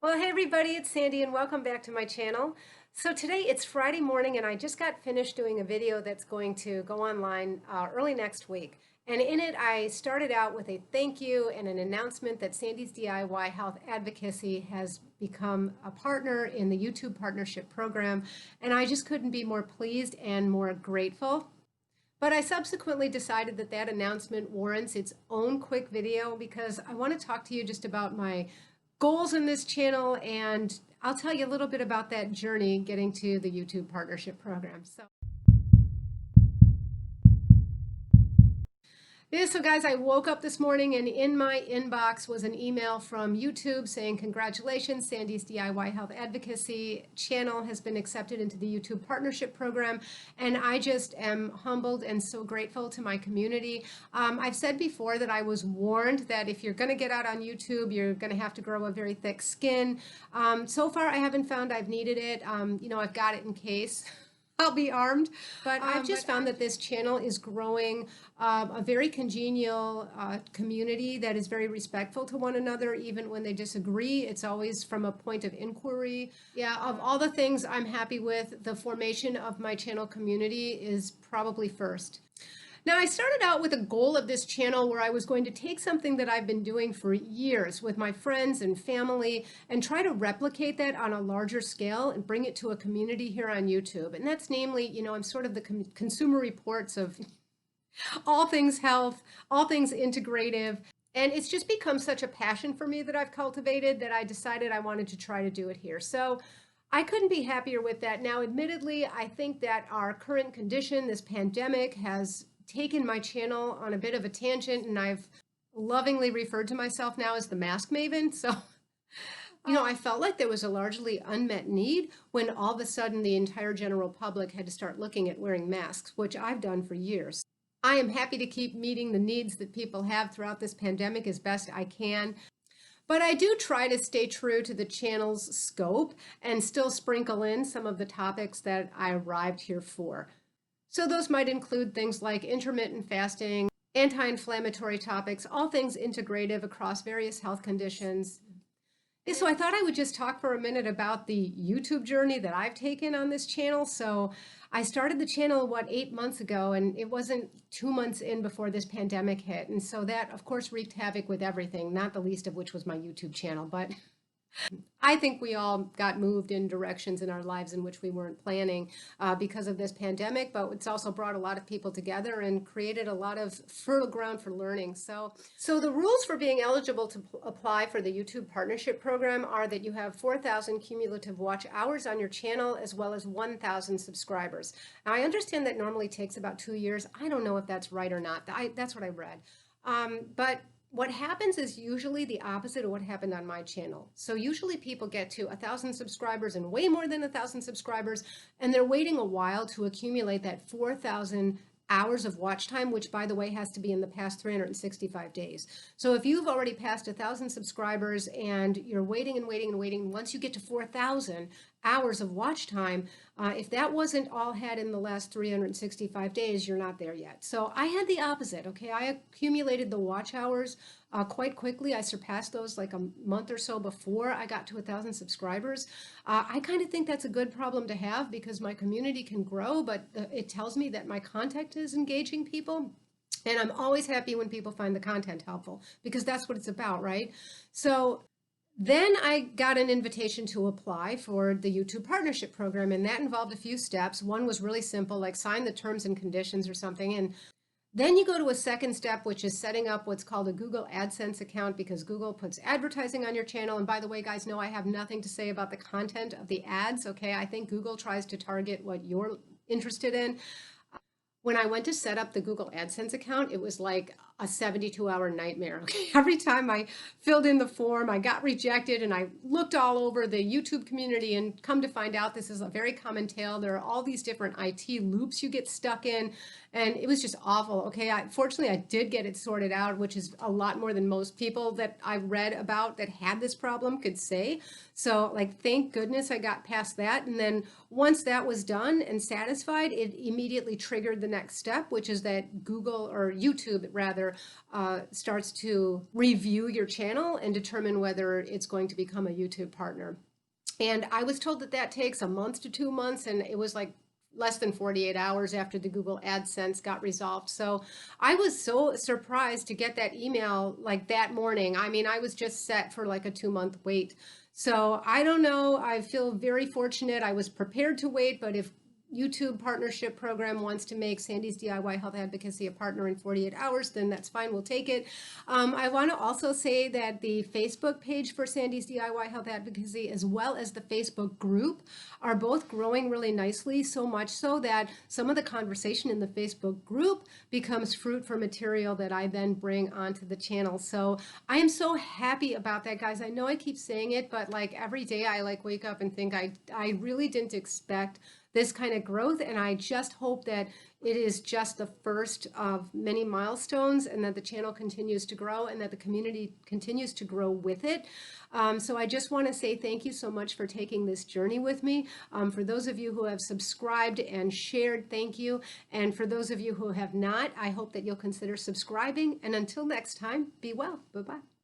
Well, hey everybody, it's Sandy and welcome back to my channel. So today it's Friday morning and I just got finished doing a video that's going to go online early next week. And in it, I started out with a thank you and an announcement that Sandy's DIY Health Advocacy has become a partner in the YouTube partnership program. And I just couldn't be more pleased and more grateful. But I subsequently decided that that announcement warrants its own quick video because I want to talk to you just about my goals in this channel, and I'll tell you a little bit about that journey getting to the YouTube partnership program. So guys, I woke up this morning and in my inbox was an email from YouTube saying, congratulations, Sandy's DIY Health Advocacy channel has been accepted into the YouTube partnership program. And I just am humbled and so grateful to my community. I've said before that I was warned that if you're going to get out on YouTube, you're going to have to grow a very thick skin. So far, I haven't found I've needed it. I've got it in case. I'll be armed, but I've just found that this channel is growing a very congenial community that is very respectful to one another, even when they disagree. It's always from a point of inquiry. Yeah, of all the things I'm happy with, the formation of my channel community is probably first. Now, I started out with a goal of this channel where I was going to take something that I've been doing for years with my friends and family and try to replicate that on a larger scale and bring it to a community here on YouTube. And that's namely, I'm sort of the consumer reports of all things health, all things integrative. And it's just become such a passion for me that I've cultivated that I decided I wanted to try to do it here. So I couldn't be happier with that. Now, admittedly, I think that our current condition, this pandemic, has taken my channel on a bit of a tangent, and I've lovingly referred to myself now as the mask maven. So, I felt like there was a largely unmet need when all of a sudden the entire general public had to start looking at wearing masks, which I've done for years. I am happy to keep meeting the needs that people have throughout this pandemic as best I can. But I do try to stay true to the channel's scope and still sprinkle in some of the topics that I arrived here for. So those might include things like intermittent fasting, anti-inflammatory topics, all things integrative across various health conditions. So I thought I would just talk for a minute about the YouTube journey that I've taken on this channel. So I started the channel, 8 months ago, and it wasn't 2 months in before this pandemic hit. And so that, of course, wreaked havoc with everything, not the least of which was my YouTube channel. But I think we all got moved in directions in our lives in which we weren't planning because of this pandemic, but it's also brought a lot of people together and created a lot of fertile ground for learning. So the rules for being eligible to apply for the YouTube partnership program are that you have 4,000 cumulative watch hours on your channel as well as 1,000 subscribers. Now, I understand that normally takes about 2 years. I don't know if that's right or not. That's what I read. But what happens is usually the opposite of what happened on my channel. So usually people get to 1,000 subscribers and way more than 1,000 subscribers, and they're waiting a while to accumulate that 4,000 hours of watch time, which by the way has to be in the past 365 days. So if you've already passed 1,000 subscribers and you're waiting and waiting and waiting, once you get to 4,000 hours of watch time, if that wasn't all had in the last 365 days, you're not there yet. So I had the opposite, okay? I accumulated the watch hours quite quickly. I surpassed those like a month or so before I got to 1,000 subscribers. I kind of think that's a good problem to have because my community can grow, but it tells me that my content is engaging people. And I'm always happy when people find the content helpful because that's what it's about, right? So then I got an invitation to apply for the YouTube partnership program, and that involved a few steps. One was really simple, like sign the terms and conditions or something. And then you go to a second step, which is setting up what's called a Google AdSense account because Google puts advertising on your channel. And by the way, guys, no, I have nothing to say about the content of the ads, okay? I think Google tries to target what you're interested in. When I went to set up the Google AdSense account, it was like a 72-hour nightmare. Okay, every time I filled in the form, I got rejected, and I looked all over the YouTube community, and come to find out this is a very common tale. There are all these different IT loops you get stuck in, and it was just awful. Okay, fortunately, I did get it sorted out, which is a lot more than most people that I've read about that had this problem could say. So, like, thank goodness I got past that. And then once that was done and satisfied, it immediately triggered the next step, which is that Google, or YouTube rather, newsletter starts to review your channel and determine whether it's going to become a YouTube partner. And I was told that that takes a month to 2 months, and it was like less than 48 hours after the Google AdSense got resolved. So I was so surprised to get that email like that morning. I mean, I was just set for like a 2-month wait. So I don't know. I feel very fortunate. I was prepared to wait, but if YouTube partnership program wants to make Sandy's DIY Health Advocacy a partner in 48 hours, then that's fine. We'll take it. I want to also say that the Facebook page for Sandy's DIY Health Advocacy, as well as the Facebook group, are both growing really nicely, so much so that some of the conversation in the Facebook group becomes fruit for material that I then bring onto the channel. So I am so happy about that, guys. I know I keep saying it, but like every day I like wake up and think I really didn't expect this kind of growth, and I just hope that it is just the first of many milestones, and that the channel continues to grow and that the community continues to grow with it. So I just want to say thank you so much for taking this journey with me. For those of you who have subscribed and shared, thank you. And for those of you who have not, I hope that you'll consider subscribing. And until next time, be well. Bye-bye.